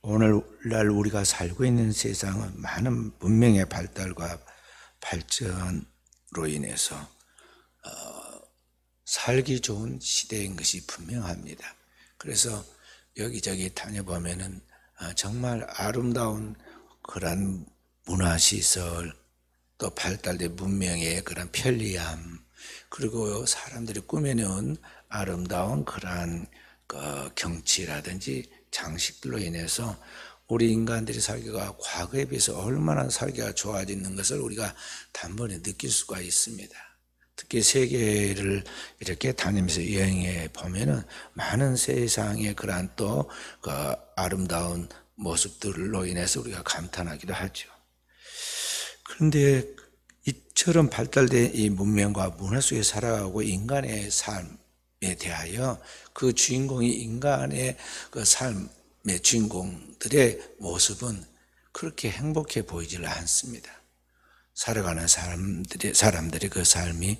오늘날 우리가 살고 있는 세상은 많은 문명의 발달과 발전으로 인해서 살기 좋은 시대인 것이 분명합니다. 그래서 여기저기 다녀보면은 정말 아름다운 그런 문화시설, 또 발달된 문명의 그런 편리함, 그리고 사람들이 꾸며놓은 아름다운 그러한 경치라든지 장식들로 인해서 우리 인간들이 살기가 과거에 비해서 얼마나 살기가 좋아지는 것을 우리가 단번에 느낄 수가 있습니다. 특히 세계를 이렇게 다니면서 여행해 보면은 많은 세상의 그러한 또 그 아름다운 모습들로 인해서 우리가 감탄하기도 하죠. 그런데 이처럼 발달된 이 문명과 문화 속에 살아가고 인간의 삶에 대하여 그 주인공이 인간의 그 삶의 주인공들의 모습은 그렇게 행복해 보이질 않습니다. 살아가는 사람들이 그 삶이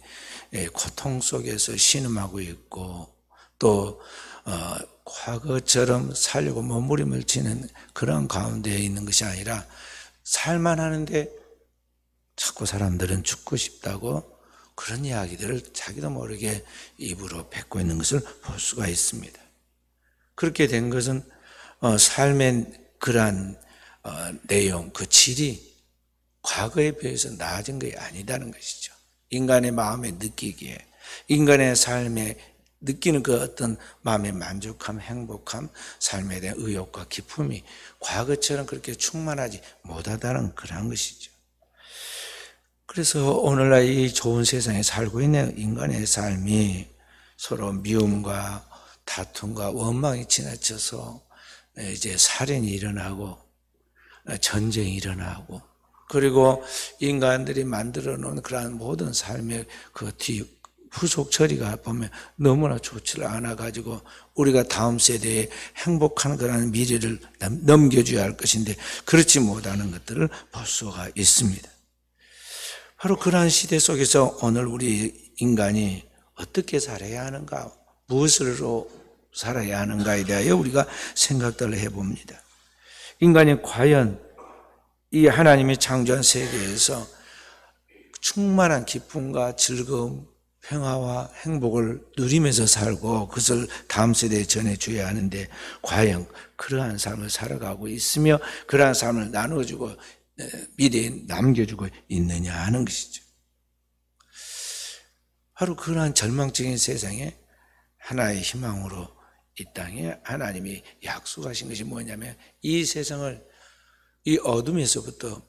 고통 속에서 신음하고 있고 또 과거처럼 살려고 몸부림을 치는 그런 가운데에 있는 것이 아니라 살만 하는데 자꾸 사람들은 죽고 싶다고 그런 이야기들을 자기도 모르게 입으로 뱉고 있는 것을 볼 수가 있습니다. 그렇게 된 것은 삶의 그러한 내용, 그 질이 과거에 비해서 나아진 것이 아니다는 것이죠. 인간의 마음에 느끼기에, 인간의 삶에 느끼는 그 어떤 마음의 만족함, 행복함, 삶에 대한 의욕과 기쁨이 과거처럼 그렇게 충만하지 못하다는 그런 것이죠. 그래서 오늘날 이 좋은 세상에 살고 있는 인간의 삶이 서로 미움과 다툼과 원망이 지나쳐서 이제 살인이 일어나고 전쟁이 일어나고 그리고 인간들이 만들어 놓은 그러한 모든 삶의 그 후속 처리가 보면 너무나 좋지를 않아 가지고 우리가 다음 세대에 행복한 그런 미래를 넘겨줘야 할 것인데 그렇지 못하는 것들을 볼 수가 있습니다. 바로 그러한 시대 속에서 오늘 우리 인간이 어떻게 살아야 하는가, 무엇으로 살아야 하는가에 대하여 우리가 생각들을 해봅니다. 인간이 과연 이 하나님이 창조한 세계에서 충만한 기쁨과 즐거움, 평화와 행복을 누리면서 살고 그것을 다음 세대에 전해줘야 하는데 과연 그러한 삶을 살아가고 있으며 그러한 삶을 나눠주고 미래에 남겨주고 있느냐 하는 것이죠. 바로 그러한 절망적인 세상에 하나의 희망으로 이 땅에 하나님이 약속하신 것이 뭐냐면 이 세상을 이 어둠에서부터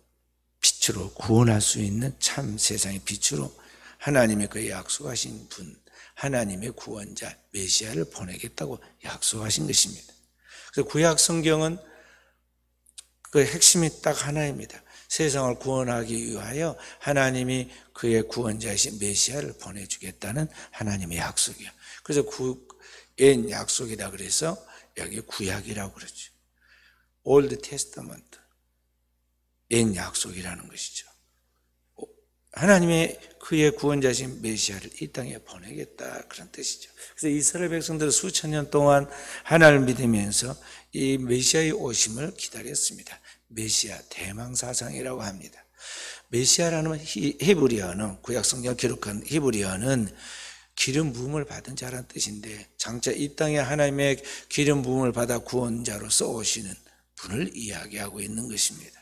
빛으로 구원할 수 있는 참 세상의 빛으로 하나님의 그 약속하신 분, 하나님의 구원자 메시아를 보내겠다고 약속하신 것입니다. 그래서 구약 성경은 그 핵심이 딱 하나입니다. 세상을 구원하기 위하여 하나님이 그의 구원자이신 메시아를 보내주겠다는 하나님의 약속이에요. 그래서 옛 약속이다 그래서 여기 구약이라고 그러죠. 올드 테스터먼트, 옛 약속이라는 것이죠. 하나님의 그의 구원자신 메시아를 이 땅에 보내겠다 그런 뜻이죠. 그래서 이스라엘 백성들은 수천 년 동안 하나님을 믿으면서 이 메시아의 오심을 기다렸습니다. 메시아 대망사상이라고 합니다. 메시아라는 히브리어는 구약 성경 기록한 히브리어는 기름 부음을 받은 자라는 뜻인데 장차 이 땅에 하나님의 기름 부음을 받아 구원자로서 오시는 분을 이야기하고 있는 것입니다.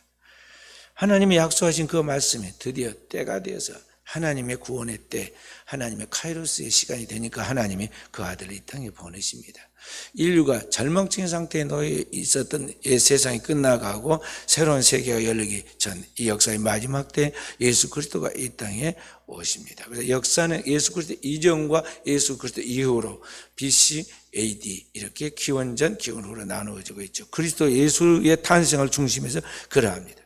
하나님이 약속하신 그 말씀이 드디어 때가 되어서 하나님의 구원의 때, 하나님의 카이로스의 시간이 되니까 하나님이 그 아들을 이 땅에 보내십니다. 인류가 절망적인 상태에 놓여 있었던 세상이 끝나가고 새로운 세계가 열리기 전 이 역사의 마지막 때 예수 그리스도가 이 땅에 오십니다. 그래서 역사는 예수 그리스도 이전과 예수 그리스도 이후로 BC, AD 이렇게 기원전, 기원 후로 나누어지고 있죠. 그리스도 예수의 탄생을 중심해서 그러합니다.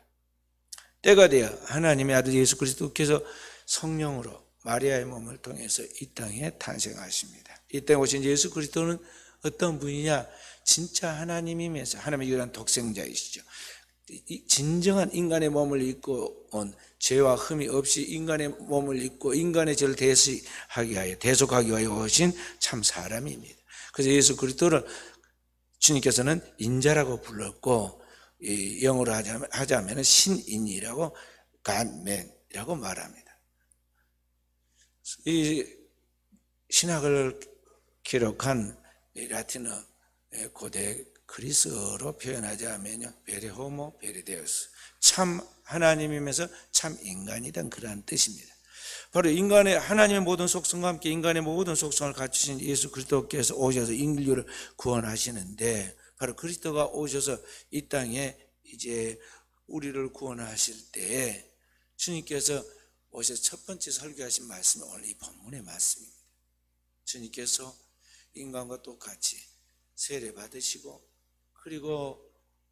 때가 되어 하나님의 아들 예수 그리스도께서 성령으로 마리아의 몸을 통해서 이 땅에 탄생하십니다. 이 땅에 오신 예수 그리스도는 어떤 분이냐? 진짜 하나님이면서 하나님의 유일한 독생자이시죠. 진정한 인간의 몸을 입고 온 죄와 흠이 없이 인간의 몸을 입고 인간의 죄를 대속하기 위하여 오신 참 사람입니다. 그래서 예수 그리스도를 주님께서는 인자라고 불렀고, 영어로 하자면 신인이라고 Godman이라고 말합니다. 이 신학을 기록한 라틴어 고대 그리스어로 표현하자면요, 베레호모 베레데우스, 참 하나님이면서 참 인간이란 그러한 뜻입니다. 바로 인간의, 하나님의 모든 속성과 함께 인간의 모든 속성을 갖추신 예수 그리스도께서 오셔서 인류를 구원하시는데, 바로 그리스도가 오셔서 이 땅에 이제 우리를 구원하실 때에 주님께서 오셔서 첫 번째 설교하신 말씀이 오늘 이 본문의 말씀입니다. 주님께서 인간과 똑같이 세례 받으시고, 그리고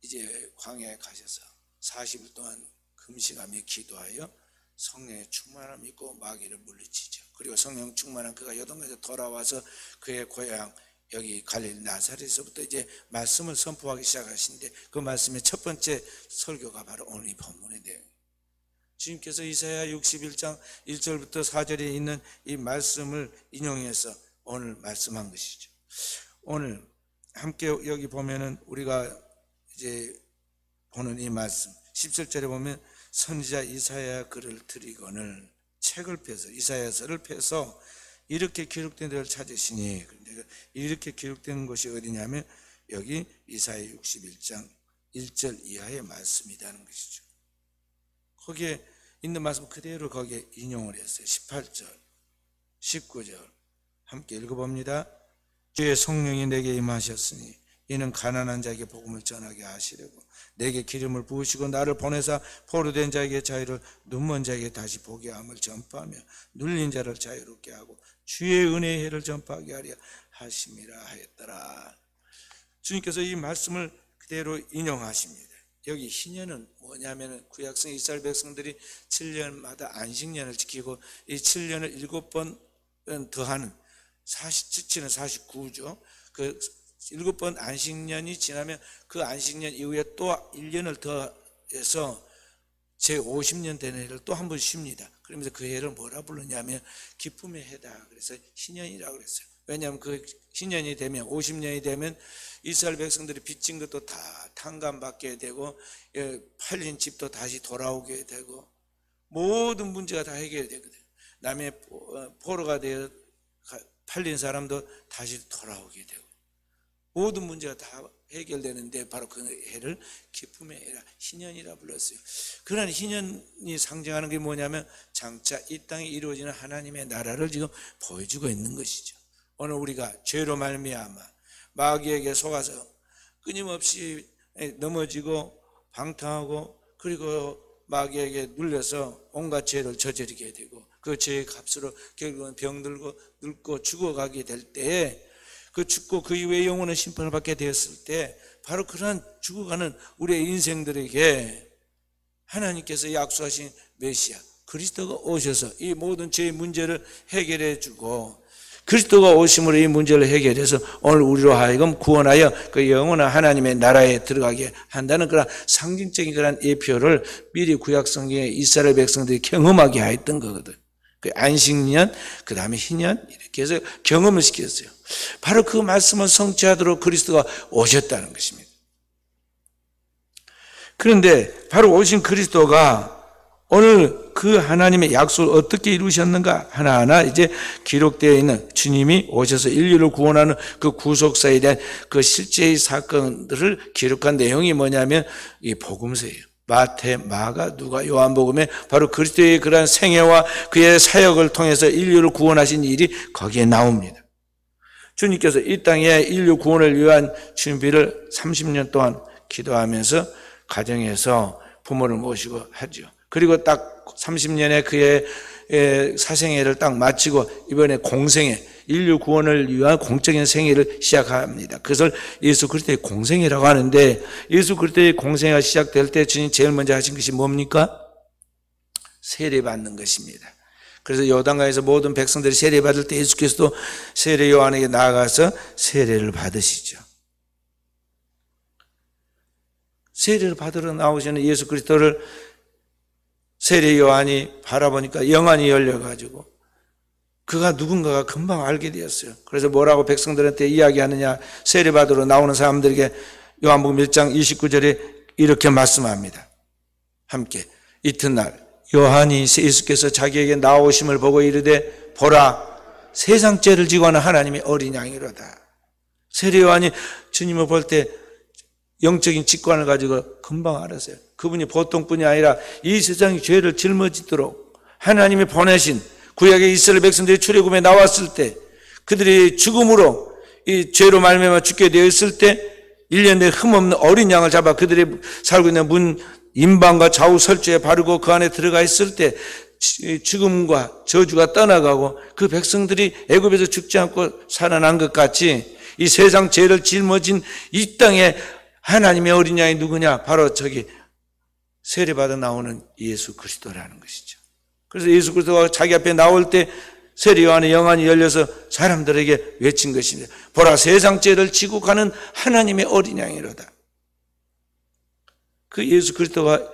이제 광야에 가셔서 40일 동안 금식하며 기도하여 성령의 충만함을 믿고 마귀를 물리치죠. 그리고 성령 충만한 그가 요단강에서 돌아와서 그의 고향 여기 갈릴리 나사렛에서부터 이제 말씀을 선포하기 시작하시는데, 그 말씀의 첫 번째 설교가 바로 오늘 이 본문의 내용입니다. 주님께서 이사야 61장 1절부터 4절에 있는 이 말씀을 인용해서 오늘 말씀한 것이죠. 오늘 함께 여기 보면은 우리가 이제 보는 이 말씀 17절에 보면, 선지자 이사야 글을 드리거늘 책을 펴서, 이사야서를 펴서 이렇게 기록된 데를 찾으시니, 이렇게 기록된 것이 어디냐면 여기 이사야 61장 1절 이하의 말씀이라는 것이죠. 거기에 있는 말씀 그대로 거기에 인용을 했어요. 18절 19절 함께 읽어봅니다. 주의 성령이 내게 임하셨으니 이는 가난한 자에게 복음을 전하게 하시려고 내게 기름을 부으시고 나를 보내사 포로된 자에게 자유를, 눈먼 자에게 다시 보게 함을 전파하며 눌린 자를 자유롭게 하고 주의 은혜의 해를 전파하게 하려 하심이라 하였더라. 주님께서 이 말씀을 그대로 인용하십니다. 여기 희년은 뭐냐면 구약성 이스라엘 백성들이 7년마다 안식년을 지키고 이 7년을 7번 더하는 47는 49죠. 그 7번 안식년이 지나면 그 안식년 이후에 또 1년을 더해서 제 50년 되는 해를 또 한 번 쉽니다. 그러면서 그 해를 뭐라 부르냐면 기쁨의 해다. 그래서 희년이라고 그랬어요. 왜냐하면 그 희년이 되면, 50년이 되면 이스라엘 백성들이 빚진 것도 다 탕감받게 되고, 팔린 집도 다시 돌아오게 되고, 모든 문제가 다 해결이 되거든요. 남의 포로가 되어 팔린 사람도 다시 돌아오게 되고, 모든 문제가 다 해결되는데 바로 그 해를 기쁨의 해라, 희년이라 불렀어요. 그런 희년이 상징하는 게 뭐냐면 장차 이 땅에 이루어지는 하나님의 나라를 지금 보여주고 있는 것이죠. 오늘 우리가 죄로 말미암아 마귀에게 속아서 끊임없이 넘어지고 방탕하고, 그리고 마귀에게 눌려서 온갖 죄를 저지르게 되고, 그 죄의 값으로 결국은 병들고 늙고 죽어가게 될 때에, 그 죽고 그 이후에 영원한 심판을 받게 되었을 때, 바로 그러한 죽어가는 우리의 인생들에게 하나님께서 약속하신 메시아 그리스도가 오셔서 이 모든 죄의 문제를 해결해 주고, 그리스도가 오심으로 이 문제를 해결해서 오늘 우리로 하여금 구원하여 그 영원한 하나님의 나라에 들어가게 한다는 그런 상징적인 그런 예표를 미리 구약성경에 이스라엘 백성들이 경험하게 하였던 거거든. 그 안식년, 그 다음에 희년, 이렇게 해서 경험을 시켰어요. 바로 그 말씀을 성취하도록 그리스도가 오셨다는 것입니다. 그런데 바로 오신 그리스도가 오늘 그 하나님의 약속을 어떻게 이루셨는가 하나하나 이제 기록되어 있는, 주님이 오셔서 인류를 구원하는 그 구속사에 대한 그 실제의 사건들을 기록한 내용이 뭐냐면 이 복음서예요. 마태, 마가, 누가, 요한복음에 바로 그리스도의 그러한 생애와 그의 사역을 통해서 인류를 구원하신 일이 거기에 나옵니다. 주님께서 이 땅에 인류 구원을 위한 준비를 30년 동안 기도하면서 가정에서 부모를 모시고 하죠. 그리고 딱 30년의 그의 사생애를 딱 마치고 이번에 공생애, 인류 구원을 위한 공적인 생애를 시작합니다. 그것을 예수 그리스도의 공생애라고 하는데, 예수 그리스도의 공생애가 시작될 때 주님 제일 먼저 하신 것이 뭡니까? 세례받는 것입니다. 그래서 요단강에서 모든 백성들이 세례받을 때 예수께서도 세례 요한에게 나아가서 세례를 받으시죠. 세례를 받으러 나오시는 예수 그리스도를 세례 요한이 바라보니까 영안이 열려가지고 그가 누군가가 금방 알게 되었어요. 그래서 뭐라고 백성들한테 이야기하느냐, 세례받으러 나오는 사람들에게 요한복음 1장 29절에 이렇게 말씀합니다. 함께 이튿날 요한이 예수께서 자기에게 나오심을 보고 이르되 보라 세상 죄를 지고 하는 하나님의 어린 양이로다. 세례 요한이 주님을 볼 때 영적인 직관을 가지고 금방 알았어요. 그분이 보통 분이 아니라 이 세상의 죄를 짊어지도록 하나님이 보내신 구약의 이스라엘 백성들이 출애굽에 나왔을 때 그들이 죽음으로 이 죄로 말미암아 죽게 되어 있을 때 1년 내에 흠없는 어린 양을 잡아 그들이 살고 있는 문 임방과 좌우 설주에 바르고 그 안에 들어가 있을 때 죽음과 저주가 떠나가고 그 백성들이 애굽에서 죽지 않고 살아난 것 같이 이 세상 죄를 짊어진 이 땅에 하나님의 어린 양이 누구냐? 바로 저기 세례받아 나오는 예수 그리스도라는 것이죠. 그래서 예수 그리스도가 자기 앞에 나올 때 세례 요한의 영안이 열려서 사람들에게 외친 것입니다. 보라 세상 죄를 지고 가는 하나님의 어린 양이로다. 그 예수 그리스도가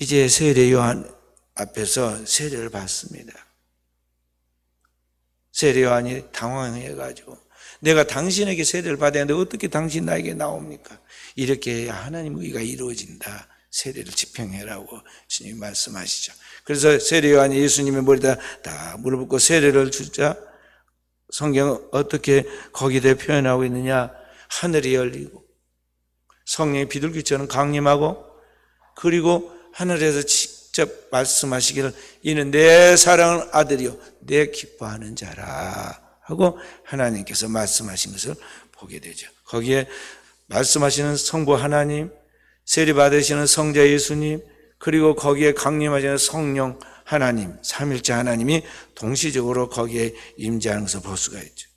이제 세례 요한 앞에서 세례를 받습니다. 세례 요한이 당황해가지고 내가 당신에게 세례를 받아야 하는데 어떻게 당신 나에게 나옵니까? 이렇게 해야 하나님 의가 이루어진다. 세례를 집행해라고 주님이 말씀하시죠. 그래서 세례 요한이 예수님의 머리에다 다 물어붙고 세례를 주자 성경은 어떻게 거기에 표현하고 있느냐? 하늘이 열리고 성령의 비둘기처럼 강림하고 그리고 하늘에서 직접 말씀하시기를 이는 내 사랑하는 아들이요 내 기뻐하는 자라 하고 하나님께서 말씀하신 것을 보게 되죠. 거기에 말씀하시는 성부 하나님, 세례 받으시는 성자 예수님, 그리고 거기에 강림하시는 성령 하나님, 삼일째 하나님이 동시적으로 거기에 임재하는 것을 볼 수가 있죠.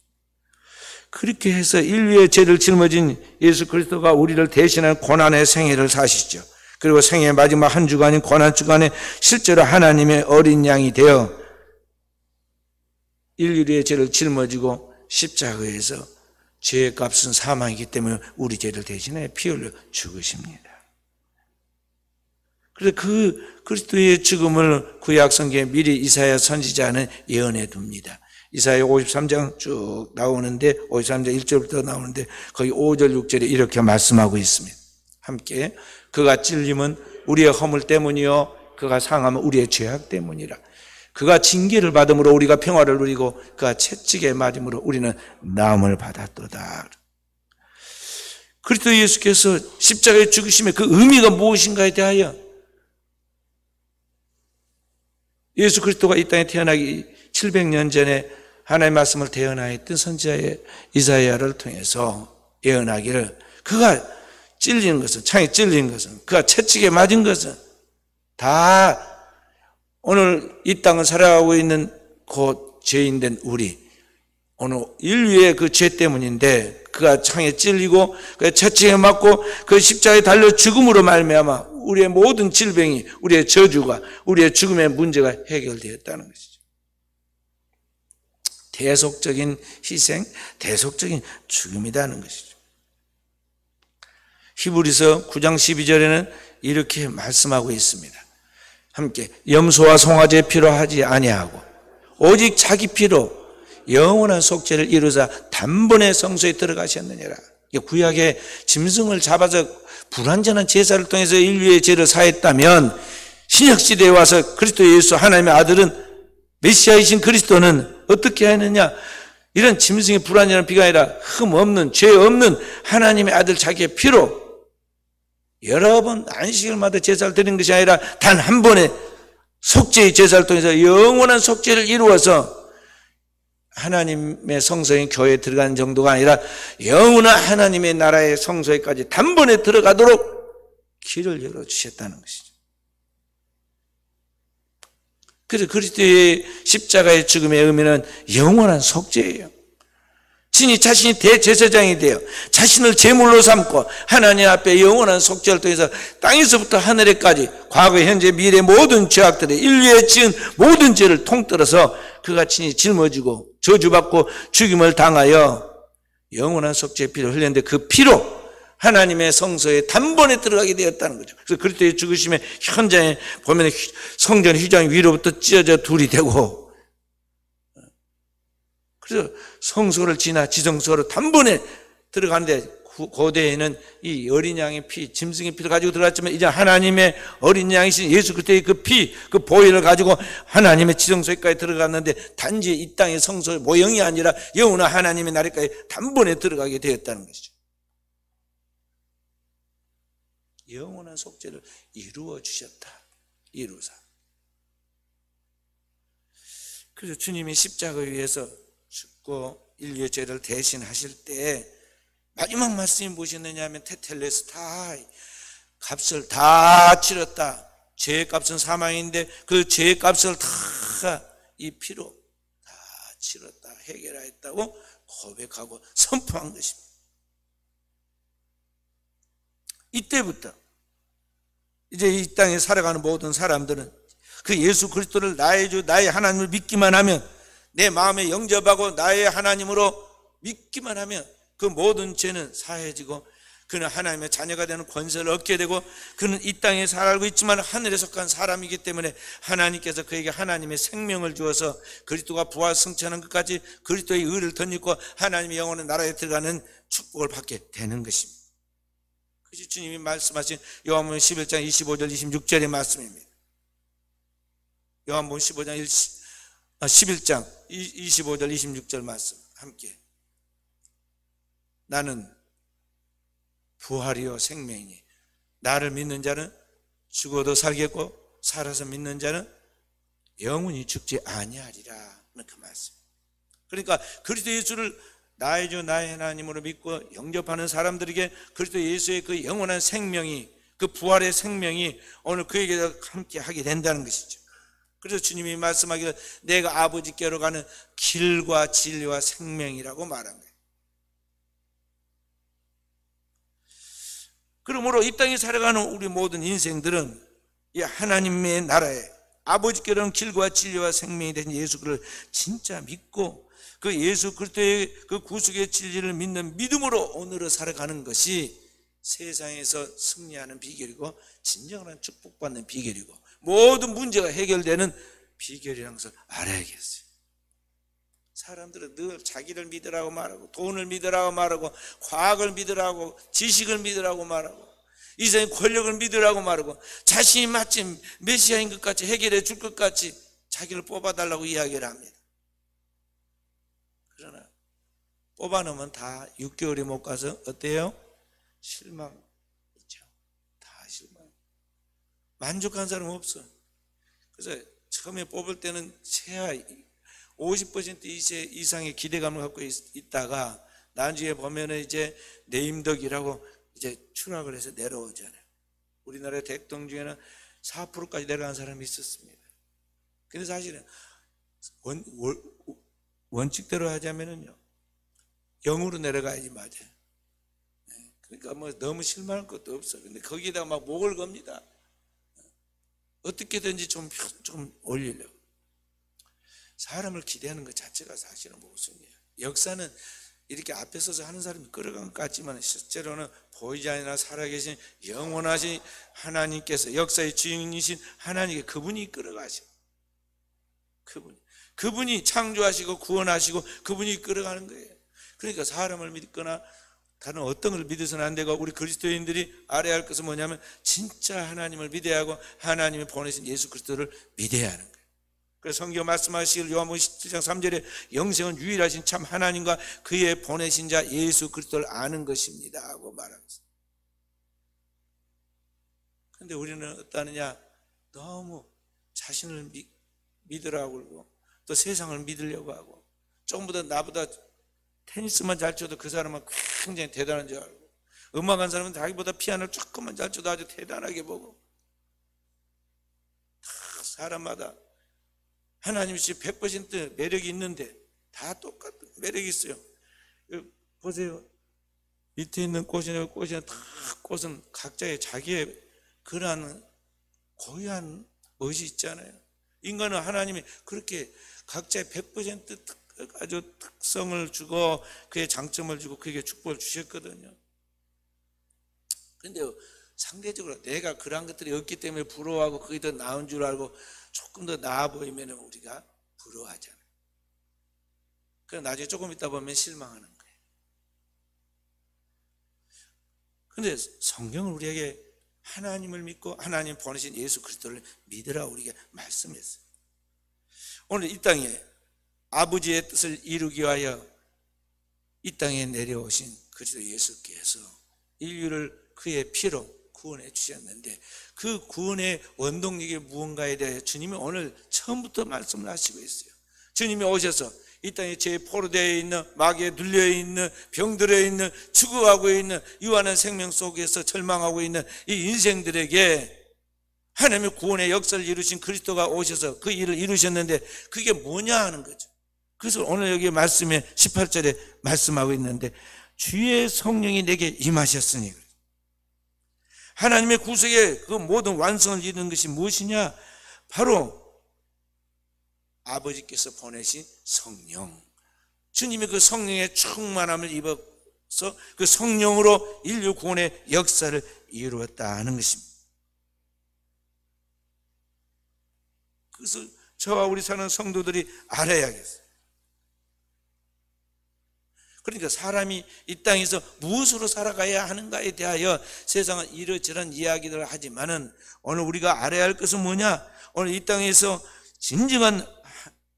그렇게 해서 인류의 죄를 짊어진 예수 그리스도가 우리를 대신하는 고난의 생애를 사시죠. 그리고 생애의 마지막 한 주간인 고난 주간에 실제로 하나님의 어린 양이 되어 인류의 죄를 짊어지고 십자가에서 죄의 값은 사망이기 때문에 우리 죄를 대신해 피 흘려 죽으십니다. 그래서 그 그리스도의 죽음을 구약 성경에 미리 이사야 선지자는 예언해 둡니다. 이사야 53장 쭉 나오는데 53장 1절부터 나오는데 거기 5절 6절에 이렇게 말씀하고 있습니다. 함께 그가 찔림은 우리의 허물 때문이요 그가 상함은 우리의 죄악 때문이라. 그가 징계를 받음으로 우리가 평화를 누리고 그가 채찍에 맞음으로 우리는 나음을 받았도다. 그리스도 예수께서 십자가에 죽으심의 그 의미가 무엇인가에 대하여 예수 그리스도가 이 땅에 태어나기 700년 전에 하나님의 말씀을 대언하였던 선지자의 이사야를 통해서 예언하기를 그가 찔린 것은 창에 찔린 것은 그가 채찍에 맞은 것은 다 오늘 이 땅을 살아가고 있는 곧 죄인된 우리 오늘 인류의 그 죄 때문인데 그가 창에 찔리고 그 채찍에 맞고 그 십자가에 달려 죽음으로 말미암아 우리의 모든 질병이 우리의 저주가 우리의 죽음의 문제가 해결되었다는 것이죠. 대속적인 희생, 대속적인 죽음이라는 것이죠. 히브리서 9장 12절에는 이렇게 말씀하고 있습니다. 함께 염소와 송아지의 피로 하지 아니하고 오직 자기 피로 영원한 속죄를 이루사 단번에 성소에 들어가셨느니라. 구약의 짐승을 잡아서 불완전한 제사를 통해서 인류의 죄를 사했다면 신약시대에 와서 그리스도 예수 하나님의 아들은 메시아이신 그리스도는 어떻게 하느냐? 이런 짐승의 불완전한 피가 아니라 흠 없는 죄 없는 하나님의 아들 자기의 피로 여러 번 안식일마다 제사를 드리는 것이 아니라 단 한 번의 속죄의 제사를 통해서 영원한 속죄를 이루어서 하나님의 성소인 교회에 들어가는 정도가 아니라 영원한 하나님의 나라의 성소에까지 단번에 들어가도록 길을 열어주셨다는 것이죠. 그래서 그리스도의 십자가의 죽음의 의미는 영원한 속죄예요. 친히 자신이 대제사장이 되어 자신을 제물로 삼고 하나님 앞에 영원한 속죄를 통해서 땅에서부터 하늘에까지 과거, 현재, 미래 모든 죄악들을 인류에 지은 모든 죄를 통틀어서 그가 친히 짊어지고 저주받고 죽임을 당하여 영원한 속죄의 피를 흘렸는데 그 피로 하나님의 성소에 단번에 들어가게 되었다는 거죠. 그래서 그리스도의 죽으심의 현장에 보면 성전 휘장 위로부터 찢어져 둘이 되고 그래서 성소를 지나 지성소로 단번에 들어가는데, 고대에는 이 어린 양의 피, 짐승의 피를 가지고 들어갔지만 이제 하나님의 어린 양이신 예수 그리스도의 그 피, 그 보혈을 가지고 하나님의 지성소에까지 들어갔는데, 단지 이 땅의 성소의 모형이 아니라 영원한 하나님의 나라까지 단번에 들어가게 되었다는 것이죠. 영원한 속죄를 이루어 주셨다. 이루사. 그래서 주님이 십자가에 위해서 죽고 인류의 죄를 대신하실 때 마지막 말씀이 무엇이었느냐 하면 테텔레스타이, 값을 다 치렀다. 죄의 값은 사망인데 그 죄의 값을 다 이 피로 다 치렀다, 해결하였다고 고백하고 선포한 것입니다. 이때부터 이제 이 땅에 살아가는 모든 사람들은 그 예수 그리스도를 나의 주, 나의 하나님을 믿기만 하면, 내 마음에 영접하고 나의 하나님으로 믿기만 하면 그 모든 죄는 사해지고 그는 하나님의 자녀가 되는 권세를 얻게 되고, 그는 이 땅에 살고 있지만 하늘에 속한 사람이기 때문에 하나님께서 그에게 하나님의 생명을 주어서 그리스도가 부활 승천한 것까지 그리스도의 의를 덧입고 하나님의 영원한 나라에 들어가는 축복을 받게 되는 것입니다. 그것이 주님이 말씀하신 요한복음 11장 25절 26절의 말씀입니다. 요한복음 11장 25절 26절 말씀 함께. 나는 부활이요 생명이니 나를 믿는 자는 죽어도 살겠고 살아서 믿는 자는 영원히 죽지 아니하리라 하는 그 말씀. 그러니까 그리스도 예수를 나의 주 나의 하나님으로 믿고 영접하는 사람들에게 그리스도 예수의 그 영원한 생명이, 그 부활의 생명이 오늘 그에게 함께 하게 된다는 것이죠. 그래서 주님이 말씀하기를 내가 아버지께로 가는 길과 진리와 생명이라고 말한 거예요. 그러므로 이 땅에 살아가는 우리 모든 인생들은 이 하나님의 나라에 아버지께로는 길과 진리와 생명이 된 예수 그리스도를 진짜 믿고 그 예수 그리스도의 그 구속의 진리를 믿는 믿음으로 오늘을 살아가는 것이 세상에서 승리하는 비결이고 진정한 축복받는 비결이고 모든 문제가 해결되는 비결이라는 것을 알아야겠어요. 사람들은 늘 자기를 믿으라고 말하고 돈을 믿으라고 말하고 과학을 믿으라고 지식을 믿으라고 말하고 이 세상의 권력을 믿으라고 말하고 자신이 마침 메시아인 것 같이 해결해 줄 것 같이 자기를 뽑아달라고 이야기를 합니다. 그러나 뽑아놓으면 다 6개월이 못 가서 어때요? 실망이죠. 다 실망. 만족한 사람 없어. 그래서 처음에 뽑을 때는 최하 50% 이상의 기대감을 갖고 있다가 나중에 보면은 이제 내임덕이라고 이제 추락을 해서 내려오잖아요. 우리나라 대통령 중에는 4%까지 내려간 사람이 있었습니다. 근데 사실은 원칙대로 하자면은요, 0으로 내려가야지 맞아요. 그러니까 뭐 너무 실망할 것도 없어. 근데 거기에다가 막 목을 겁니다. 어떻게든지 좀 올리려고. 사람을 기대하는 것 자체가 사실은 모순이에요. 역사는 이렇게 앞에 서서 하는 사람이 끌어간 것 같지만 실제로는 보이지 않으나 살아계신 영원하신 하나님께서, 역사의 주인이신 하나님께 그분이 끌어가시고, 그분이 창조하시고 구원하시고 그분이 끌어가는 거예요. 그러니까 사람을 믿거나 다른 어떤 걸 믿어서는 안 되고, 우리 그리스도인들이 알아야 할 것은 뭐냐면 진짜 하나님을 믿어야 하고 하나님이 보내신 예수 그리스도를 믿어야 하는 거예요. 그래서 성경 말씀하시길 요한복음 17장 3절에 영생은 유일하신 참 하나님과 그의 보내신 자 예수 그리스도를 아는 것입니다 하고 말합니다. 그런데 우리는 어떠느냐? 너무 자신을 믿으라고 그러고 또 세상을 믿으려고 하고, 조금보다 나보다 테니스만 잘 쳐도 그 사람은 굉장히 대단한 줄 알고, 음악한 사람은 자기보다 피아노를 조금만 잘 쳐도 아주 대단하게 보고, 다 사람마다 하나님이 100% 매력이 있는데 다 똑같은 매력이 있어요. 보세요. 밑에 있는 꽃이나 다 꽃은 각자의 자기의 그러한 고유한 멋이 있잖아요. 인간은 하나님이 그렇게 각자의 100% 아주 특성을 주고 그의 장점을 주고 그에게 축복을 주셨거든요. 그런데 상대적으로 내가 그런 것들이 없기 때문에 부러워하고 그게 더 나은 줄 알고 조금 더 나아 보이면 우리가 부러워하잖아요. 그래 나중에 조금 있다 보면 실망하는 거예요. 그런데 성경은 우리에게 하나님을 믿고 하나님 보내신 예수 그리스도를 믿으라 우리에게 말씀했어요. 오늘 이 땅에 아버지의 뜻을 이루기 위하여 이 땅에 내려오신 그리스도 예수께서 인류를 그의 피로 구원해 주셨는데, 그 구원의 원동력이 무언가에 대해 주님이 오늘 처음부터 말씀을 하시고 있어요. 주님이 오셔서 이 땅에 죄에 포로되어 있는, 마귀에 눌려 있는, 병들어 있는, 죽어가고 있는, 유한한 생명 속에서 절망하고 있는 이 인생들에게 하나님의 구원의 역사를 이루신 그리스도가 오셔서 그 일을 이루셨는데 그게 뭐냐 하는 거죠. 그래서 오늘 여기 말씀에 18절에 말씀하고 있는데, 주의 성령이 내게 임하셨으니, 하나님의 구속의 그 모든 완성을 이루는 것이 무엇이냐? 바로 아버지께서 보내신 성령, 주님의 그 성령의 충만함을 입어서 그 성령으로 인류 구원의 역사를 이루었다는 것입니다. 그래서 저와 우리 사는 성도들이 알아야겠어요. 그러니까 사람이 이 땅에서 무엇으로 살아가야 하는가에 대하여 세상은 이러저런 이야기들을 하지만은 오늘 우리가 알아야 할 것은 뭐냐? 오늘 이 땅에서 진정한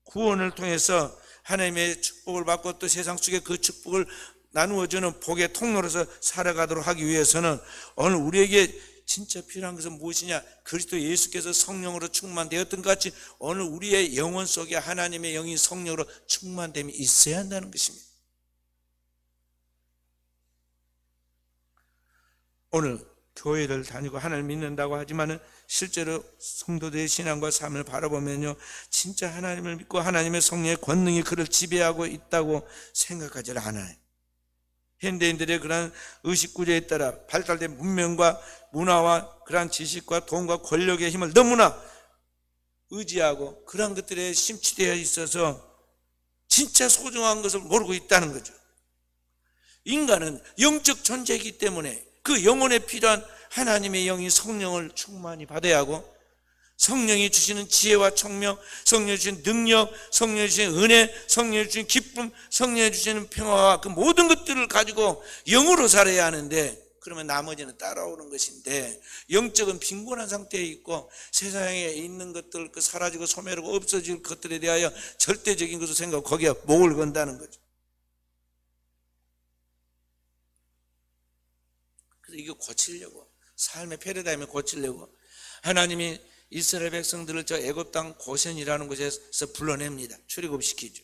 구원을 통해서 하나님의 축복을 받고 또 세상 속에 그 축복을 나누어주는 복의 통로로서 살아가도록 하기 위해서는 오늘 우리에게 진짜 필요한 것은 무엇이냐? 그리스도 예수께서 성령으로 충만되었던 것 같이 오늘 우리의 영혼 속에 하나님의 영이 성령으로 충만됨이 있어야 한다는 것입니다. 오늘 교회를 다니고 하나님을 믿는다고 하지만은 실제로 성도들의 신앙과 삶을 바라보면요, 진짜 하나님을 믿고 하나님의 성령의 권능이 그를 지배하고 있다고 생각하지 않아요. 현대인들의 그러한 의식구조에 따라 발달된 문명과 문화와 그러한 지식과 돈과 권력의 힘을 너무나 의지하고 그러한 것들에 심취되어 있어서 진짜 소중한 것을 모르고 있다는 거죠. 인간은 영적 존재이기 때문에 그 영혼에 필요한 하나님의 영이 성령을 충만히 받아야 하고, 성령이 주시는 지혜와 총명, 성령이 주시는 능력, 성령이 주시는 은혜, 성령이 주시는 기쁨, 성령이 주시는 평화와 그 모든 것들을 가지고 영으로 살아야 하는데, 그러면 나머지는 따라오는 것인데, 영적은 빈곤한 상태에 있고 세상에 있는 것들, 그 사라지고 소멸하고 없어질 것들에 대하여 절대적인 것을 생각하고 거기에 목을 건다는 거죠. 이거 고치려고, 삶의 패러다임을 고치려고 하나님이 이스라엘 백성들을 저 애굽 땅 고센이라는 곳에서 불러냅니다. 출애굽시키죠.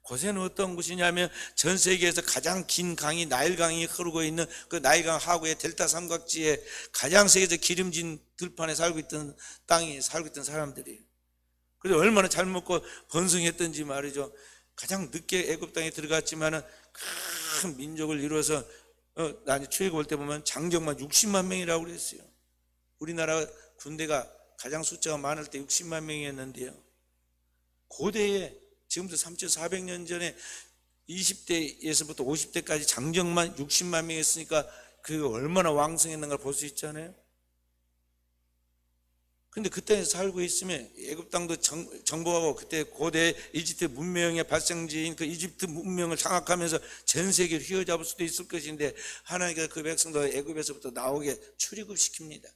고센은 어떤 곳이냐면 전 세계에서 가장 긴 강이 나일강이 흐르고 있는 그 나일강 하구의 델타 삼각지에 가장 세계에서 기름진 들판에 살고 있던 땅에 살고 있던 사람들이에요. 그래서 얼마나 잘 먹고 번성했던지 말이죠. 가장 늦게 애굽 땅에 들어갔지만은 큰 민족을 이루어서 나중에 출애굽 올 때 보면 장정만 60만 명이라고 그랬어요. 우리나라 군대가 가장 숫자가 많을 때 60만 명이었는데요, 고대에 지금부터 3,400년 전에 20대에서부터 50대까지 장정만 60만 명이었으니까 그 얼마나 왕성했는가를 볼 수 있잖아요. 근데 그 땅에서 살고 있으면 애굽 땅도 정복하고 그때 고대 이집트 문명의 발생지인 그 이집트 문명을 장악하면서 전 세계를 휘어잡을 수도 있을 것인데, 하나님께서 그 백성들 애굽에서부터 나오게 출애굽시킵니다.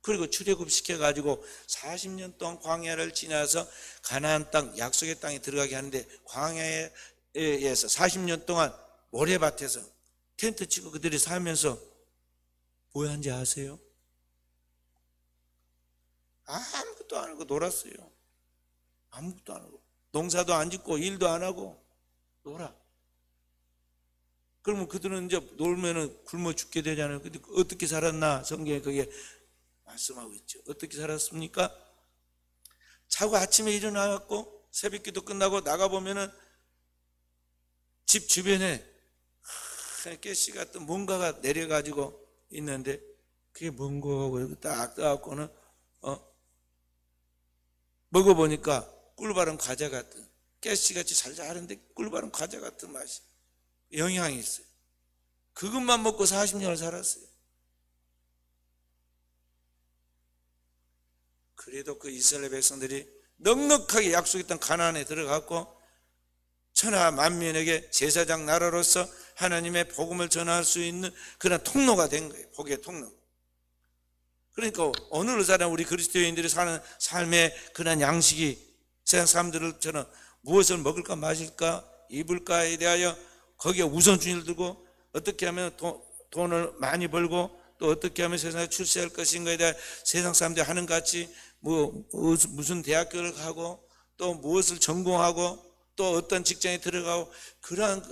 그리고 출애굽시켜가지고 40년 동안 광야를 지나서 가나안 땅, 약속의 땅에 들어가게 하는데, 광야에서 40년 동안 모래밭에서 텐트 치고 그들이 살면서 뭐 하는지 아세요? 아무것도 안 하고 놀았어요. 아무것도 안 하고, 농사도 안 짓고 일도 안 하고 놀아. 그러면 그들은 이제 놀면은 굶어 죽게 되잖아요. 근데 어떻게 살았나? 성경에 그게 말씀하고 있죠. 어떻게 살았습니까? 자고 아침에 일어나갖고 새벽기도 끝나고 나가보면은 집 주변에 가시 같은 뭔가가 내려가지고 있는데, 그게 뭔가 딱 떠갖고는 먹어보니까 꿀바른 과자 같은, 가시같이 잘 자는데 꿀바른 과자 같은 맛이, 영향이 있어요. 그것만 먹고 40년을 살았어요. 그래도 그 이스라엘 백성들이 넉넉하게 약속했던 가나안에 들어갔고 천하 만민에게 제사장 나라로서 하나님의 복음을 전할 수 있는 그런 통로가 된 거예요. 복의 통로. 그러니까 오늘 사람 우리 그리스도인들이 사는 삶의 그런 양식이 세상 사람들처럼 무엇을 먹을까 마실까 입을까에 대하여 거기에 우선순위를 두고 어떻게 하면 돈을 많이 벌고 또 어떻게 하면 세상에 출세할 것인가에 대해 세상 사람들이 하는 같이 무슨 대학교를 가고 또 무엇을 전공하고 또 어떤 직장에 들어가고 그러한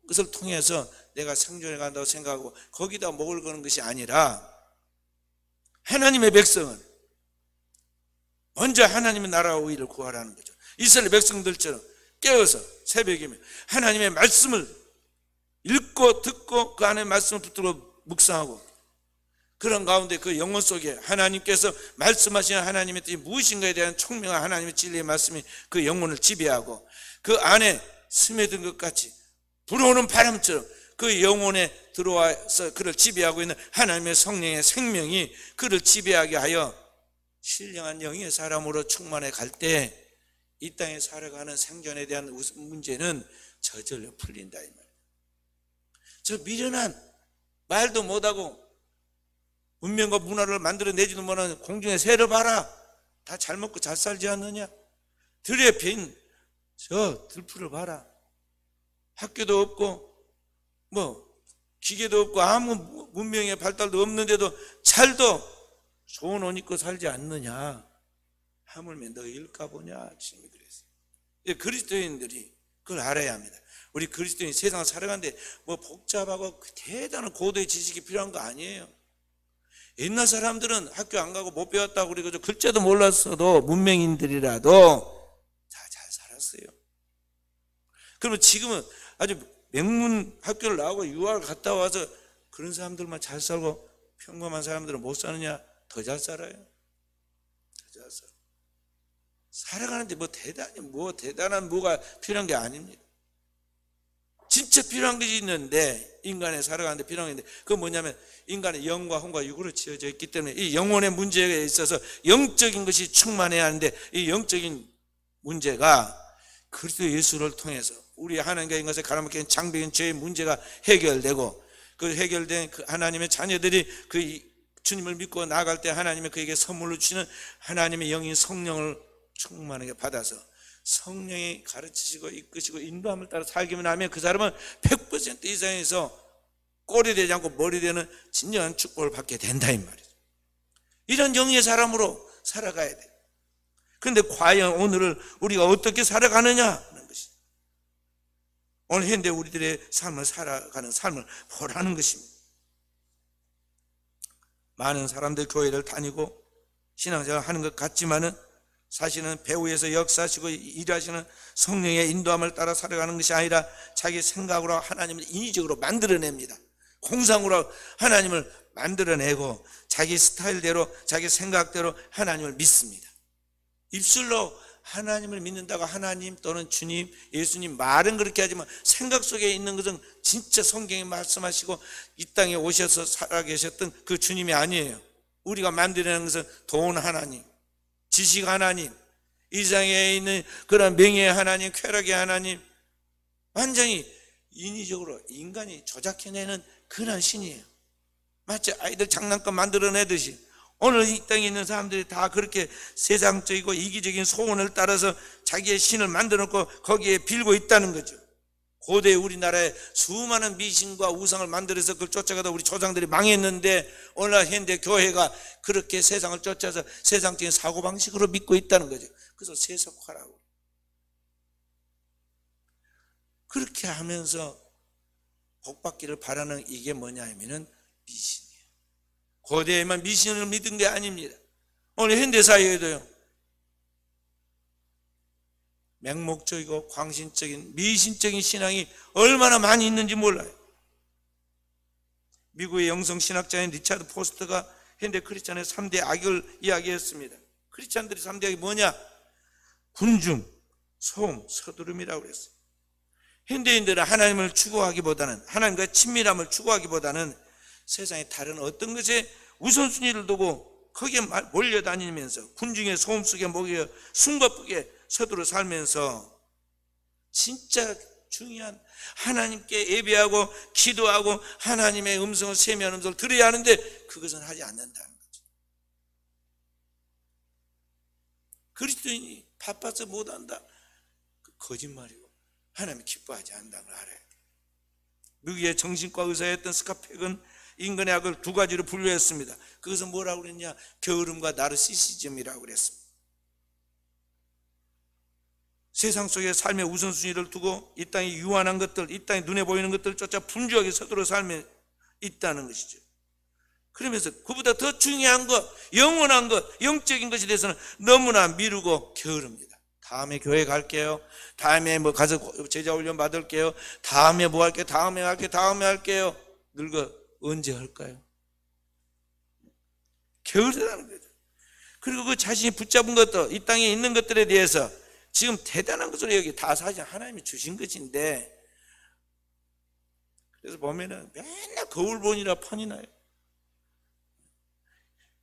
것을 통해서 내가 생존해 간다고 생각하고 거기다 목을 거는 것이 아니라 하나님의 백성은 먼저 하나님의 나라와 의를 구하라는 거죠. 이스라엘 백성들처럼 깨어서 새벽이면 하나님의 말씀을 읽고 듣고 그 안에 말씀을 붙들고 묵상하고 그런 가운데 그 영혼 속에 하나님께서 말씀하시는 하나님의 뜻이 무엇인가에 대한 총명한 하나님의 진리의 말씀이 그 영혼을 지배하고 그 안에 스며든 것 같이 불어오는 바람처럼 그 영혼에 들어와서 그를 지배하고 있는 하나님의 성령의 생명이 그를 지배하게 하여 신령한 영의 사람으로 충만해 갈 때 이 땅에 살아가는 생존에 대한 문제는 저절로 풀린다 이 말이에요. 저 미련한 말도 못하고 문명과 문화를 만들어내지도 못하는 공중의 새를 봐라. 다 잘 먹고 잘 살지 않느냐. 들에 핀 저 들풀을 봐라. 학교도 없고 기계도 없고 아무 문명의 발달도 없는데도 잘도 좋은 옷 입고 살지 않느냐. 하물며 너 일까 보냐. 주님이 그랬어요. 그리스도인들이 그걸 알아야 합니다. 우리 그리스도인 세상을 살아가는데 복잡하고 대단한 고도의 지식이 필요한 거 아니에요. 옛날 사람들은 학교 안 가고 못 배웠다고 그러고 글자도 몰랐어도 문명인들이라도 다 잘 살았어요. 그러면 지금은 아주 명문 학교를 나오고 유학을 갔다 와서 그런 사람들만 잘 살고 평범한 사람들은 못 사느냐? 더 잘 살아요. 더 잘 살아. 살아가는데 대단한 뭐가 필요한 게 아닙니다. 진짜 필요한 것이 있는데 인간에 살아가는데 필요한 게 있는데 그건 뭐냐면 인간의 영과 혼과 육으로 지어져 있기 때문에 이 영혼의 문제에 있어서 영적인 것이 충만해야 하는데 이 영적인 문제가 그리스도 예수를 통해서 우리 하나님과 인간의 가라막힌 장벽인 죄의 문제가 해결되고 그 해결된 그 하나님의 자녀들이 그 주님을 믿고 나아갈 때 하나님의 그에게 선물로 주시는 하나님의 영인 성령을 충만하게 받아서 성령이 가르치시고 이끄시고 인도함을 따라 살기만 하면 그 사람은 100% 이상에서 꼴이 되지 않고 머리 되는 진정한 축복을 받게 된다 이 말이죠. 이런 영의 사람으로 살아가야 돼. 그런데 과연 오늘을 우리가 어떻게 살아가느냐 하는 것이 오늘 현대 우리들의 삶을 살아가는 삶을 보라는 것입니다. 많은 사람들 교회를 다니고 신앙생활을 하는 것 같지만은 사실은 배후에서 역사하시고 일하시는 성령의 인도함을 따라 살아가는 것이 아니라 자기 생각으로 하나님을 인위적으로 만들어냅니다. 공상으로 하나님을 만들어내고 자기 스타일대로 자기 생각대로 하나님을 믿습니다. 입술로 하나님을 믿는다고 하나님 또는 주님, 예수님 말은 그렇게 하지만 생각 속에 있는 것은 진짜 성경이 말씀하시고 이 땅에 오셔서 살아계셨던 그 주님이 아니에요. 우리가 만들어내는 것은 돈 하나님, 지식 하나님, 이 세상에 있는 그런 명예의 하나님, 쾌락의 하나님, 완전히 인위적으로 인간이 조작해내는 그런 신이에요. 마치 아이들 장난감 만들어내듯이 오늘 이 땅에 있는 사람들이 다 그렇게 세상적이고 이기적인 소원을 따라서 자기의 신을 만들어놓고 거기에 빌고 있다는 거죠. 고대 우리나라에 수많은 미신과 우상을 만들어서 그걸 쫓아가다 우리 조상들이 망했는데 오늘날 현대 교회가 그렇게 세상을 쫓아서 세상적인 사고방식으로 믿고 있다는 거죠. 그래서 세속화라고. 그렇게 하면서 복받기를 바라는 이게 뭐냐 하면은 미신이에요. 고대에만 미신을 믿은 게 아닙니다. 오늘 현대사회에도요. 맹목적이고 광신적인 미신적인 신앙이 얼마나 많이 있는지 몰라요. 미국의 영성신학자인 리차드 포스터가 현대 크리스찬의 3대 악을 이야기했습니다. 크리스찬들이 3대 악이 뭐냐? 군중, 소음, 서두름이라고 그랬어요. 현대인들은 하나님을 추구하기보다는 하나님과 친밀함을 추구하기보다는 세상의 다른 어떤 것에 우선순위를 두고 거기에 몰려다니면서 군중의 소음 속에 목여 숨가쁘게 서두르 살면서 진짜 중요한 하나님께 예배하고 기도하고 하나님의 음성을 세미한 음성을 들어야 하는데 그것은 하지 않는다는 거죠. 그리스도인이 바빠서 못한다, 거짓말이고 하나님이 기뻐하지 않는다는 걸 알아야 돼. 미국의 정신과 의사였던 스카펙은 인간의 악을 두 가지로 분류했습니다. 그것은 뭐라고 그랬냐? 게으름과 나르시시즘이라고 그랬습니다. 세상 속에 삶의 우선순위를 두고 이 땅에 유한한 것들, 이 땅에 눈에 보이는 것들을 쫓아 분주하게 서두르 삶에 있다는 것이죠. 그러면서 그보다 더 중요한 것, 영원한 것, 영적인 것에 대해서는 너무나 미루고 게으릅니다. 다음에 교회 갈게요. 다음에 뭐 가서 제자 훈련 받을게요. 다음에 뭐 할게요. 다음에 할게요. 늙어 언제 할까요? 게으르다는 거죠. 그리고 그 자신이 붙잡은 것도, 이 땅에 있는 것들에 대해서 지금 대단한 것으로 여기 다 사실 하나님이 주신 것인데, 그래서 보면은 맨날 거울본이라 판이 나요.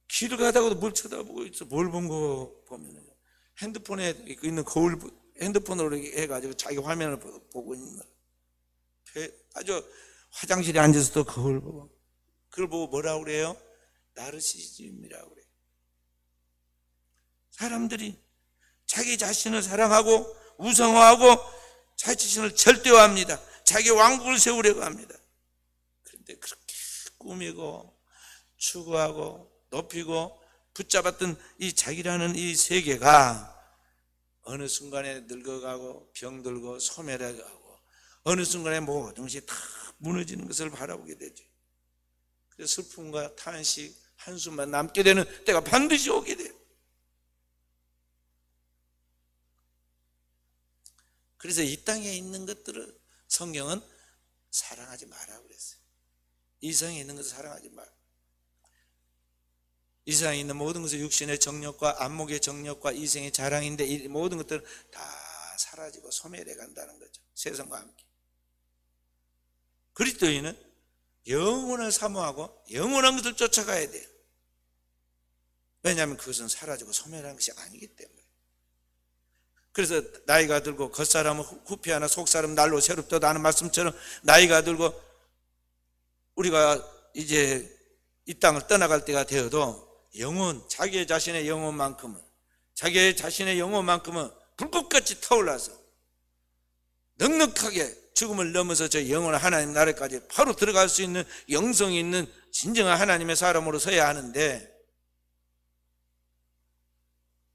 길을 가다가도 뭘 쳐다보고 있어. 뭘 본 거 보면은 핸드폰에 있는 거울, 핸드폰으로 해가지고 자기 화면을 보고 있는 거예요. 아주 화장실에 앉아서 또 거울 보고, 그걸 보고 뭐라고 그래요? 나르시즘이라고 그래요. 사람들이 자기 자신을 사랑하고 우상화하고 자기 자신을 절대화합니다. 자기 왕국을 세우려고 합니다. 그런데 그렇게 꾸미고 추구하고 높이고 붙잡았던 이 자기라는 이 세계가 어느 순간에 늙어가고 병들고 소멸해가고 어느 순간에 모든 것이 다 무너지는 것을 바라보게 되죠. 그래서 슬픔과 탄식, 한숨만 남게 되는 때가 반드시 오게 돼요. 그래서 이 땅에 있는 것들을 성경은 사랑하지 마라고 그랬어요. 이 세상에 있는 것을 사랑하지 마라. 이 세상에 있는 모든 것은 육신의 정욕과 안목의 정욕과 이생의 자랑인데 이 모든 것들은 다 사라지고 소멸해 간다는 거죠. 세상과 함께. 그리스도인은 영원을 사모하고 영원한 것을 쫓아가야 돼요. 왜냐하면 그것은 사라지고 소멸한 것이 아니기 때문에. 그래서 나이가 들고 겉사람은 후피하나 속사람 날로 새롭다 하는 말씀처럼 나이가 들고 우리가 이제 이 땅을 떠나갈 때가 되어도 영혼, 자기 자신의 영혼만큼은 불꽃같이 타올라서 넉넉하게 죽음을 넘어서 저 영원한 하나님 나라까지 바로 들어갈 수 있는 영성이 있는 진정한 하나님의 사람으로 서야 하는데,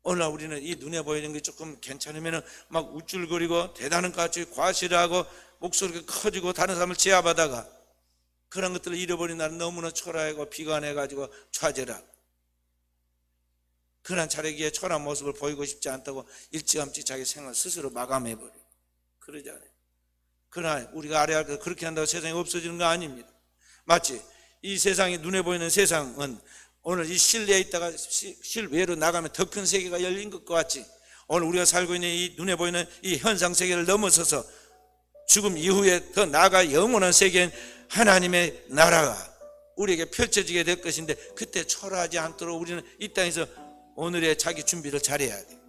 오늘날 우리는 이 눈에 보이는 게 조금 괜찮으면 막 우쭐거리고 대단한 것 같이 과시하고 목소리가 커지고 다른 사람을 제압하다가 그런 것들을 잃어버린 나는 너무나 초라하고 비관해가지고 좌절하고, 그런 자기의 초라한 모습을 보이고 싶지 않다고 일찌감치 자기 생을 스스로 마감해버려요. 그러지 않아요. 그러나 우리가 알아야 할 것, 그렇게 한다고 세상이 없어지는 거 아닙니다. 마치 이 세상이 눈에 보이는 세상은 오늘 이 실내에 있다가 실외로 나가면 더 큰 세계가 열린 것과 같이 오늘 우리가 살고 있는 이 눈에 보이는 이 현상 세계를 넘어서서 죽음 이후에 더 나아가 영원한 세계인 하나님의 나라가 우리에게 펼쳐지게 될 것인데, 그때 초라하지 않도록 우리는 이 땅에서 오늘의 자기 준비를 잘해야 돼요.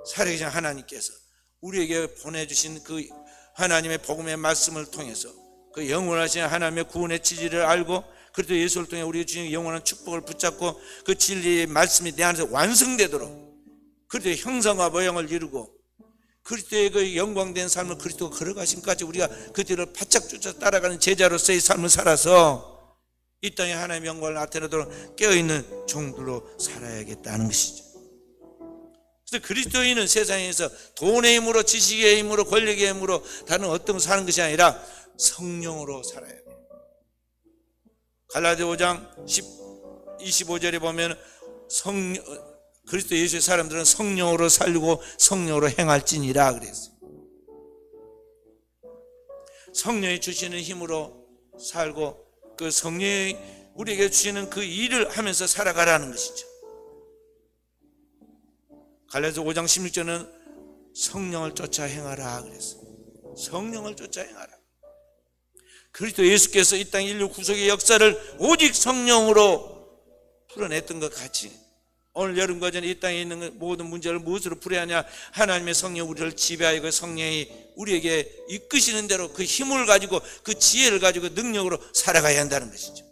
살아계신 하나님께서 우리에게 보내주신 그 하나님의 복음의 말씀을 통해서 그 영원하신 하나님의 구원의 지지를 알고 그리스도 예수를 통해 우리의 주신 영원한 축복을 붙잡고 그 진리의 말씀이 내 안에서 완성되도록 그리스도의 형상과 모양을 이루고 그리스도의 그 영광된 삶을 그리스도가 걸어가신까지 우리가 그 뒤를 바짝 쫓아 따라가는 제자로서의 삶을 살아서 이 땅에 하나님의 영광을 나타내도록 깨어있는 종들로 살아야겠다는 것이죠. 그래서 그리스도인은 세상에서 돈의 힘으로, 지식의 힘으로, 권력의 힘으로 다른 어떤 거 사는 것이 아니라 성령으로 살아야 돼요. 갈라디아 5장 25절에 보면 그리스도 예수의 사람들은 성령으로 살고 성령으로 행할지니라 그랬어요. 성령이 주시는 힘으로 살고 그 성령이 우리에게 주시는 그 일을 하면서 살아가라는 것이죠. 갈라디아 5장 16절은 성령을 쫓아 행하라 그랬어요. 성령을 쫓아 행하라. 그리스도 예수께서 이 땅 인류 구속의 역사를 오직 성령으로 풀어냈던 것 같이 오늘 여름과전 이 땅에 있는 모든 문제를 무엇으로 풀어야 하냐? 하나님의 성령 우리를 지배하고 성령이 우리에게 이끄시는 대로 그 힘을 가지고 그 지혜를 가지고 능력으로 살아가야 한다는 것이죠.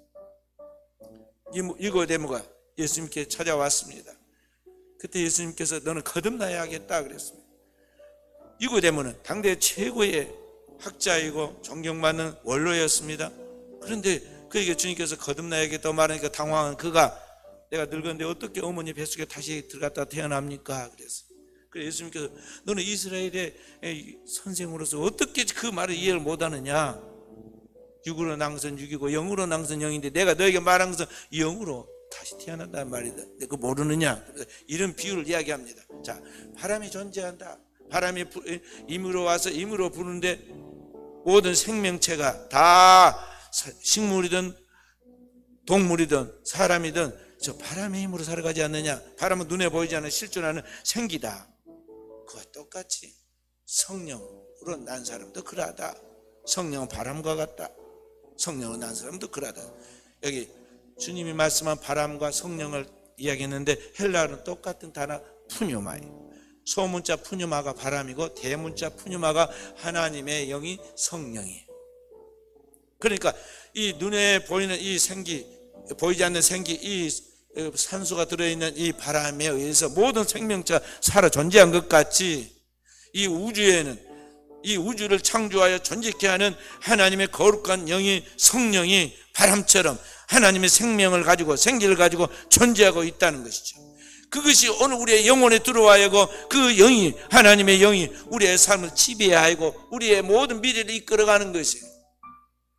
니고데모가 예수님께 찾아왔습니다. 그때 예수님께서 너는 거듭나야 하겠다 그랬습니다. 니고데모는 당대 최고의 학자이고 존경받는 원로였습니다. 그런데 그에게 주님께서 거듭나야겠다고 말하니까 당황한 그가 내가 늙었는데 어떻게 어머니 뱃속에 다시 들어갔다 태어납니까? 그랬어요. 그래서 예수님께서 너는 이스라엘의 선생으로서 어떻게 그 말을 이해를 못하느냐? 육으로 낭선 육이고 영으로 낭선 영인데 내가 너에게 말한 것은 영으로 다시 태어난다는 말이다. 그거 모르느냐? 이런 비유를 이야기합니다. 자, 바람이 존재한다. 바람이 임으로 와서 임으로 부는데 모든 생명체가 다 식물이든 동물이든 사람이든 저 바람의 힘으로 살아가지 않느냐? 바람은 눈에 보이지 않는 실존하는 생기다. 그와 똑같이 성령으로 난 사람도 그러하다. 성령은 바람과 같다. 성령으로 난 사람도 그러하다. 여기 주님이 말씀한 바람과 성령을 이야기했는데 헬라어는 똑같은 단어 푸뉴마예요. 소문자 푸뉴마가 바람이고 대문자 푸뉴마가 하나님의 영이 성령이에요. 그러니까 이 눈에 보이는 이 생기, 보이지 않는 생기, 이 산소가 들어있는 이 바람에 의해서 모든 생명체가 살아 존재한 것 같이 이 우주에는 이 우주를 창조하여 존재케 하는 하나님의 거룩한 영이 성령이 바람처럼 하나님의 생명을 가지고 생기를 가지고 존재하고 있다는 것이죠. 그것이 오늘 우리의 영혼에 들어와야 하고 그 영이 하나님의 영이 우리의 삶을 지배하고 우리의 모든 미래를 이끌어가는 것이에요.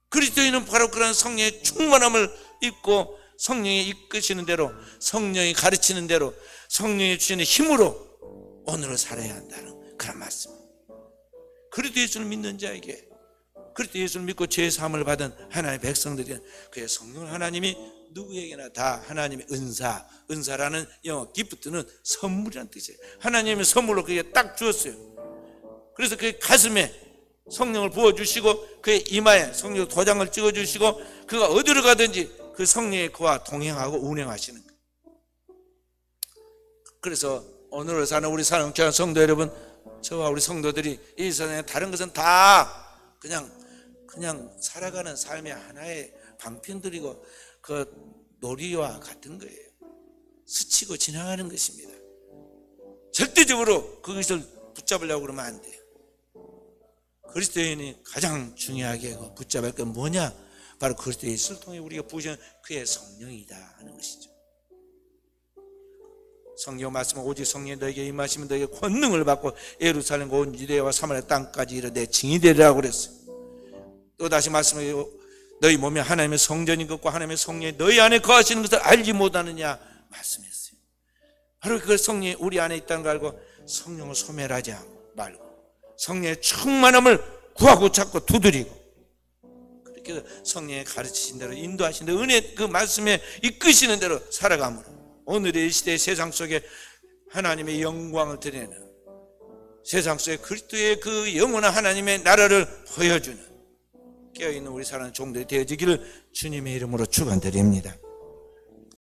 그리스도인은 바로 그런 성령의 충만함을 입고 성령이 이끄시는 대로 성령이 가르치는 대로 성령이 주시는 힘으로 오늘을 살아야 한다는 그런 말씀입니다. 그리스도 예수를 믿는 자에게 그리스도 예수를 믿고 죄의 사함을 받은 하나님의 백성들이 그의 성령 하나님이 누구에게나 다 하나님의 은사라는 영어 기프트는 선물이라는 뜻이에요. 하나님의 선물로 그에게 딱 주었어요. 그래서 그의 가슴에 성령을 부어주시고 그의 이마에 성령 도장을 찍어주시고 그가 어디로 가든지 그 성령이 그와 동행하고 운행하시는 거예요. 그래서 오늘을 사는 우리 사랑하는 성도 여러분, 저와 우리 성도들이 이 세상에 다른 것은 다 그냥 살아가는 삶의 하나의 방편들이고 그 놀이와 같은 거예요. 스치고 지나가는 것입니다. 절대적으로 그것을 붙잡으려고 그러면 안 돼요. 그리스도인이 가장 중요하게 붙잡을 건 뭐냐? 바로 그리스도 예수를 통해 우리가 부으신 그의 성령이다 하는 것이죠. 성경 말씀은 오직 성령이 너에게 임하시면 너에게 권능을 받고 예루살렘과 온 유대와 사마리아 땅까지 이르러 내 증인이 되리라고 그랬어요. 또 다시 말씀해요. 너희 몸이 하나님의 성전인 것과 하나님의 성령이 너희 안에 거하시는 것을 알지 못하느냐 말씀했어요. 바로 그 성령이 우리 안에 있다는 걸 알고 성령을 소멸하지 말고 성령의 충만함을 구하고 찾고 두드리고 그렇게 성령의 가르치신 대로 인도하신 대로 은혜 그 말씀에 이끄시는 대로 살아감으로 오늘의 이 시대의 세상 속에 하나님의 영광을 드리는 세상 속에 그리스도의 그 영원한 하나님의 나라를 보여주는 깨어있는 우리 사랑하는 종들이 되어지기를 주님의 이름으로 축원드립니다.